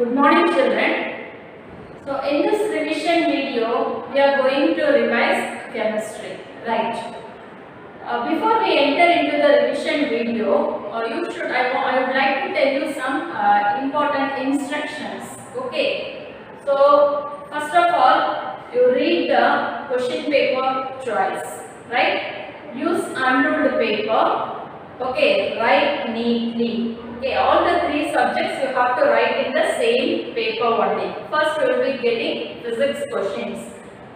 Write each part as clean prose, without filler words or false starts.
Good morning, children. So in this revision video, we are going to revise chemistry, right? Before we enter into the revision video, I would like to tell you some important instructions. Okay. So first of all, you read the question paper choice, right? Use unruled paper. Okay, write neatly. Okay, all the three subjects you have to write in the same paper only. First, you will be getting physics questions.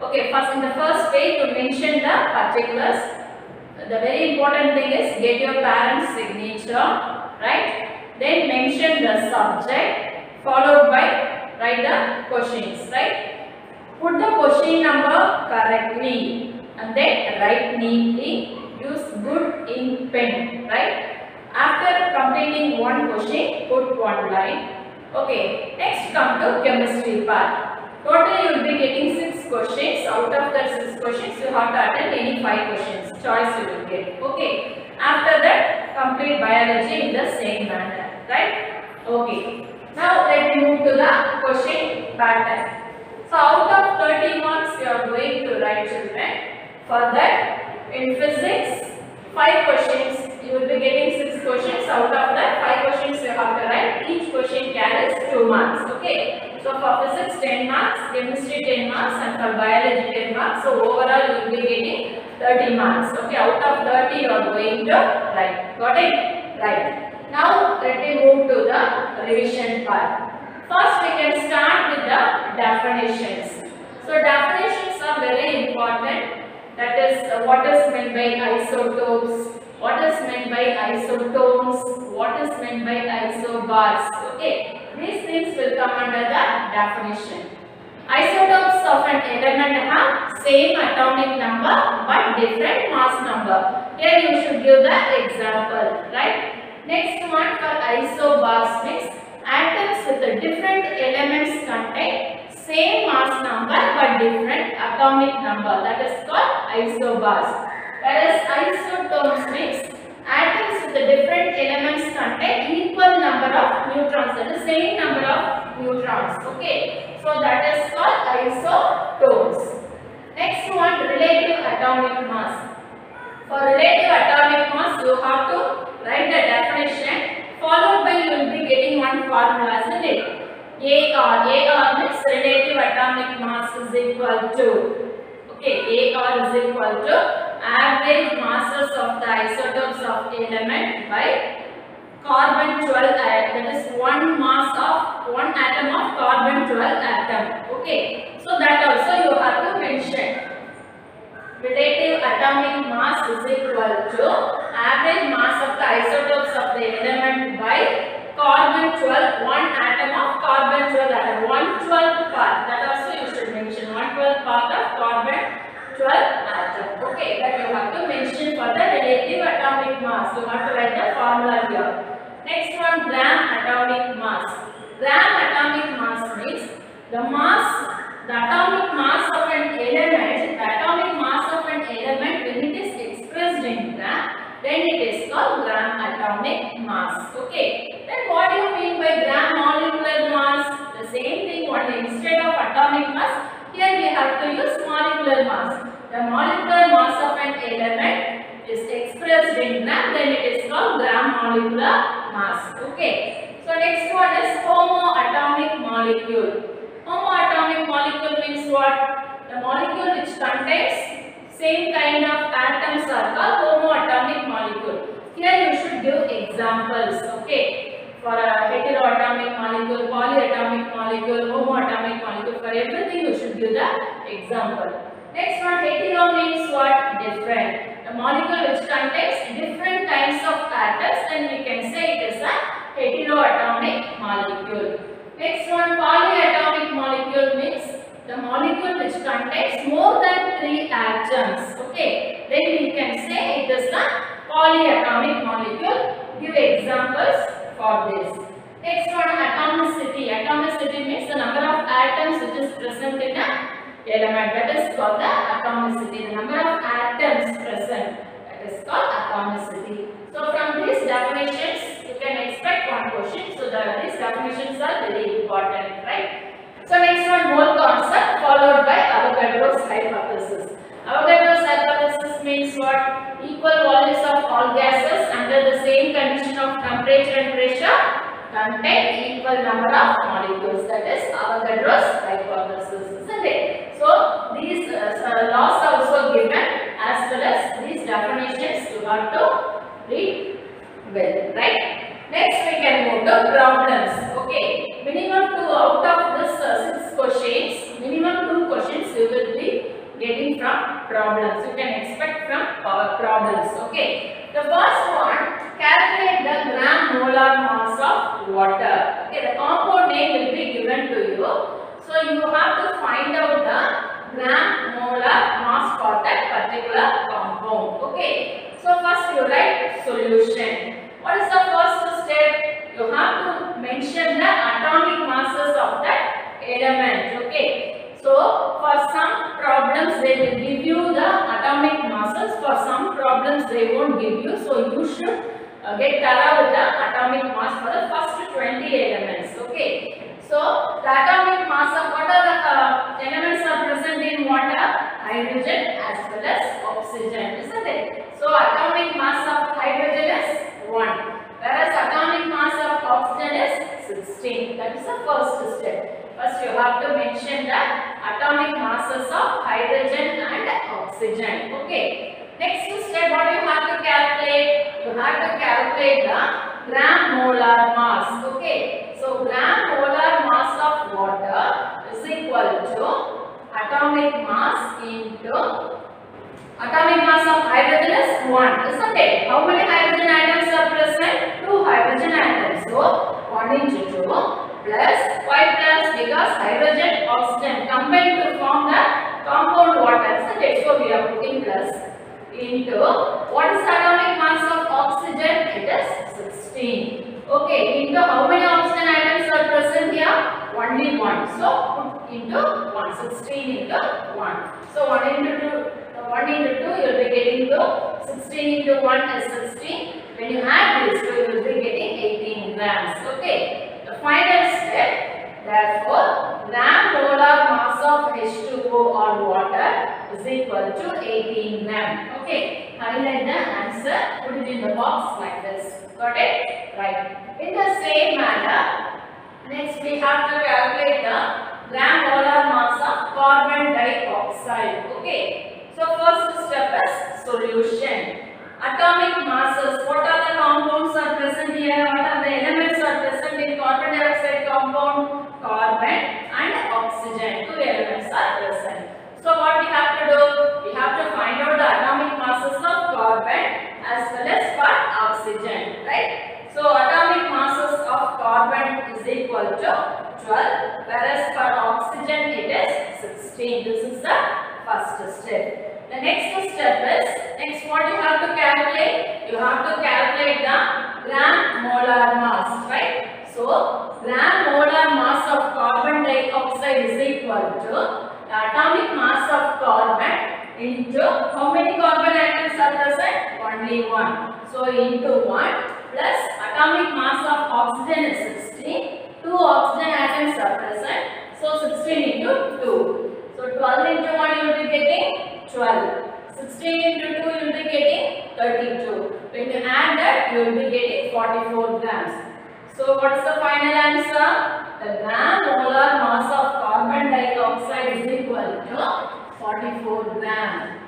Okay, in the first page, you mention the particulars. The very important thing is get your parents' signature, right? Then mention the subject, followed by write the questions, right? Put the question number correctly and then write neatly. Use good ink pen, right? After completing one question, put one line. Okay, next come to chemistry part. Total you will be getting 6 questions. Out of that 6 questions, you have to attend any 5 questions. Choice you will get. Okay. After that, complete biology in the same manner, right? Okay. Now let me move to the question pattern. So out of 30 marks, you are going to write, children. For that, in physics, 5 questions. You will be getting 6 questions. Out of that, 5 questions you have to write. Each question carries 2 marks. Okay. So for physics 10 marks, chemistry 10 marks, and for biology 10 marks. So overall you will be getting 30 marks. Okay. Out of 30 you are going to write. Got it? Right. Now let me move to the revision part. First we can start with the definitions. So definitions are very important. That is what is meant by isotopes, what is meant by isotones, what is meant by isobars. Okay, these things will come under the definition. Isotopes of an element have same atomic number but different mass number. Here you should give the example, right? Next one for isobars means atoms with the different elements contain same mass number but different atomic number, that is called isobars. Whereas isotones means atoms with the different elements contain equal number of neutrons, that is same number of neutrons. Okay, so that is called isotones. Next one, relative atomic mass. For relative atomic mass, you have to write the definition, followed by you will be getting one formula, isn't it? AR means relative atomic mass is equal to, okay, AR is equal to average masses of the isotopes of element by carbon 12 atom, that is one mass of one atom of carbon 12 atom. Okay, so that also you have to mention. Relative atomic mass is equal to average mass of the isotopes of the element by carbon 12, one atom of carbon 12 atom, 1/12 part, that also you should mention, 1/12 part of carbon 12 atom. Okay, that you have to mention for the relative atomic mass. You have to write the formula here. Next one, gram atomic mass. Gram atomic mass means the atomic mass of an element, when it is expressed in gram, then it is called gram atomic mass. Okay. Then what do you mean by gram molecular mass? The same thing, only instead of atomic mass, here we have to use molecular mass. The molecular mass of an element is expressed in gram, then it is called gram molecular mass. Okay. So next one is homoatomic molecule. Homoatomic molecule means what? The molecule which contains same kind of atoms are called homoatomic molecule. Here you should give examples. Okay. For a heteroatomic molecule, polyatomic molecule, homoatomic molecule, for everything you should give the example. Next one, hetero means what? Different. The molecule which contains different kinds of atoms, then we can say it is a heteroatomic molecule. Next one, polyatomic molecule means the molecule which contains more than 3 atoms. Okay, then we can say it is a polyatomic molecule. Give examples for this. Next one, atomicity. Atomicity means the number of atoms which is present in an element, that is called the atomicity. The number of atoms present, that is called atomicity. So from these definitions you can expect one question. So these definitions are very important. So you have to find out the gram molar mass for that particular compound. Okay. So first you write solution. What is the first step? You have to mention the atomic masses of that element. Okay. So for some problems they will give you the atomic masses. For some problems they won't give you. So you should get thorough with the atomic mass for the first 20 elements. Okay. So the atomic mass of what are the elements are present in water? Hydrogen as well as oxygen, isn't it? So atomic mass of hydrogen is 1, whereas atomic mass of oxygen is 16. That is the first step. First you have to mention the atomic masses of hydrogen and oxygen. Okay. Next step, what you have to calculate? You have to calculate the gram molar mass. Okay. So gram molar mass of water is equal to atomic mass into atomic mass of hydrogen is 1, isn't it? How many hydrogen atoms are present? 2 hydrogen atoms. So 1 into 2 plus, why plus? Because hydrogen oxygen combined to form the compound water, isn't it? So we are putting plus into what is the atomic mass of oxygen? It is 16. Okay, into how many oxygen atoms are present here? Only 1. So put into 1. 16 into 1. So 1 into 2 you will be getting to 16 into 1 is 16. When you add this, so you will be getting 18 grams. Okay. The final step, therefore, gram molar mass of H2O or water is equal to 18 gram. Okay. Highlight the answer. Put it in the box like this. Got it? Right. In the same manner, next we have to calculate the gram molar mass of carbon dioxide. Okay. So first step is solution. Atomic masses. What are the compounds are present here? What are the elements are present in carbon dioxide compound? Carbon and oxygen. 2 elements are present. So what we have to do? We have to find out the atomic masses of carbon as well as for oxygen. Right? So atomic masses of carbon is equal to 12, whereas for oxygen it is 16. This is the first step. The next step is, what you have to calculate? You have to calculate the gram molar mass, right? So gram molar mass of carbon dioxide is equal to the atomic mass of carbon into how many carbon atoms are present? Only 1. So into 1 plus atomic mass of oxygen is 16. 2 oxygen atoms are present. So 16 into 2. So 12 into 1 you will be getting 12. 16 into 2 you will be getting 32. When you add that you will be getting 44 grams. So what is the final answer? The gram molar mass of carbon dioxide is equal to 44 grams.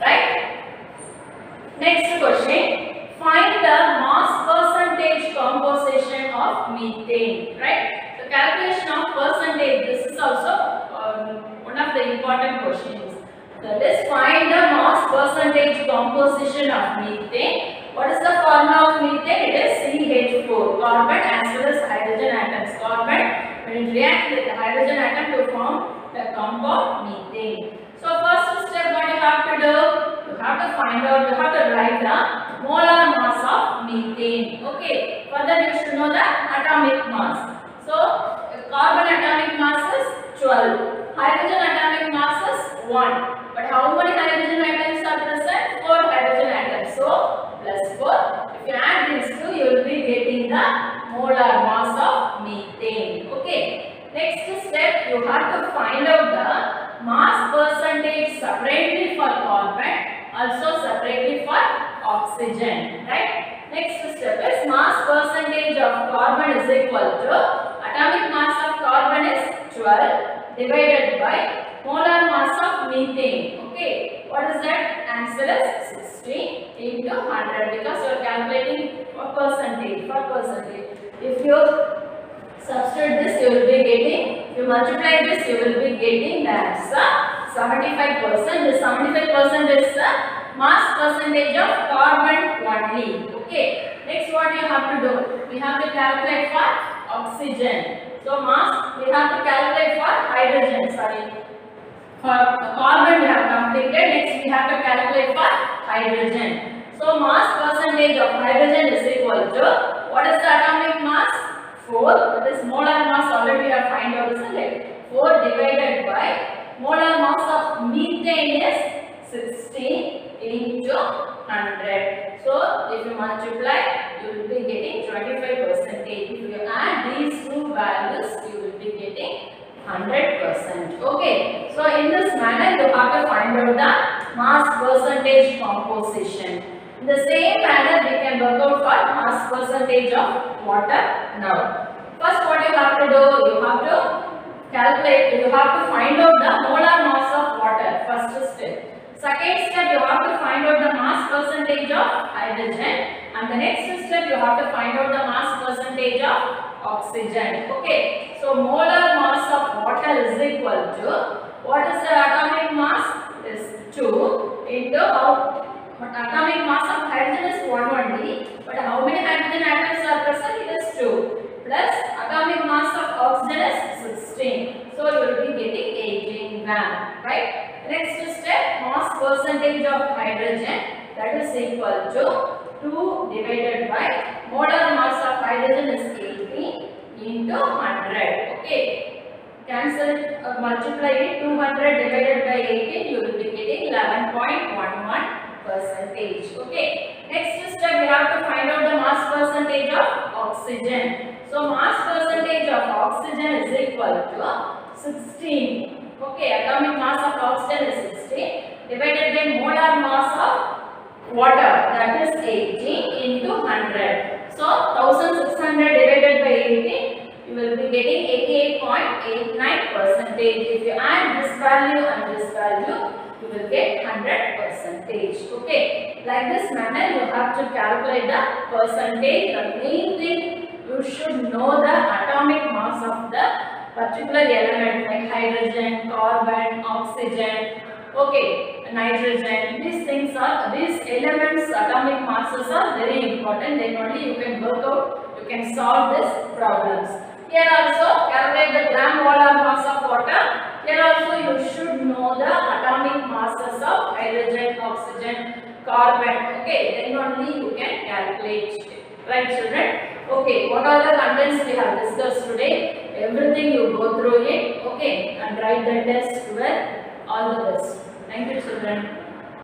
Right? Next question. Find the mass percentage composition of methane. Right? The calculation of percentage. This is also one of the important questions. That is, find the mass percentage composition of methane. What is the formula of methane? It is CH4, carbon as well as hydrogen atoms. Carbon, when it reacts with the hydrogen atom to form the compound methane. So first step, what you have to do? You have to find out, you have to write the molar mass of methane. Okay. Further you should know the atomic mass. So carbon atomic mass is 12. Hydrogen atomic mass is 1. But how many hydrogen atoms are present? 4 hydrogen atoms. So plus 4. If you add these two, you will be getting the molar mass of methane. Okay. Next step, you have to find out the mass percentage separately for carbon, also separately for oxygen. Right? Next step is mass percentage of carbon is equal to atomic mass of carbon is 12 divided by molar mass of methane. Okay, what is that? Answer is 60 into 100 because you are calculating for percentage. If you substitute this, you will be getting, if you multiply this, you will be getting the answer 75%. The 75% is the mass percentage of carbon only. Okay. Next, what you have to do? We have to calculate for oxygen. So mass we have to calculate for hydrogen, sorry. For carbon we have completed, next we have to calculate for hydrogen. So mass percentage of hydrogen is equal to, what is the atomic mass? 4, that is molar mass already we have find out, isn't it? 4 divided by molar mass of methane is 16 into 100. So if you multiply, you will be getting 25%. If you add these two values, you will be getting 100%. Okay. So in this manner, you have to find out the mass percentage composition. In the same manner, we can work out for mass percentage of water now. First, what you have to do, you have to calculate, you have to find out the molar mass of water. First step. Second step, you have to find out the mass percentage of hydrogen, and the next step, you have to find out the mass percentage of oxygen. Okay. So molar mass of water is equal to, what is the atomic mass? It is 2 into atomic mass of hydrogen is 1 only, but how many hydrogen atoms are present? It is 2, plus atomic mass of oxygen is 16. So you will be getting 18 gram, right? Next step, mass percentage of hydrogen, that is equal to 2 divided by molar mass of hydrogen is 18 into 100. Okay, cancel it, multiply it, 200 divided by 18, you will be getting 11.11%. Okay, next step we have to find out the mass percentage of oxygen. So mass percentage of oxygen is equal to 16. Okay, atomic mass of oxygen is 16 divided by molar mass of water, that is 18 into 100. So 1600 divided by 18, you will be getting 88.89%. If you add this value and this value, you will get 100%. Okay, like this manner you have to calculate the percentage. The main thing, you should know the atomic mass of the particular element like hydrogen, carbon, oxygen, okay, nitrogen. These elements, atomic masses are very important. Then only you can work out, you can solve these problems. Here also calculate the gram molar mass of water. Here also you should know the atomic masses of hydrogen, oxygen, carbon. Okay, then only you can calculate. Right, children? Okay, what are the contents we have discussed today? Everything you go through it, okay, and write the test well. All the best. Thank you, children.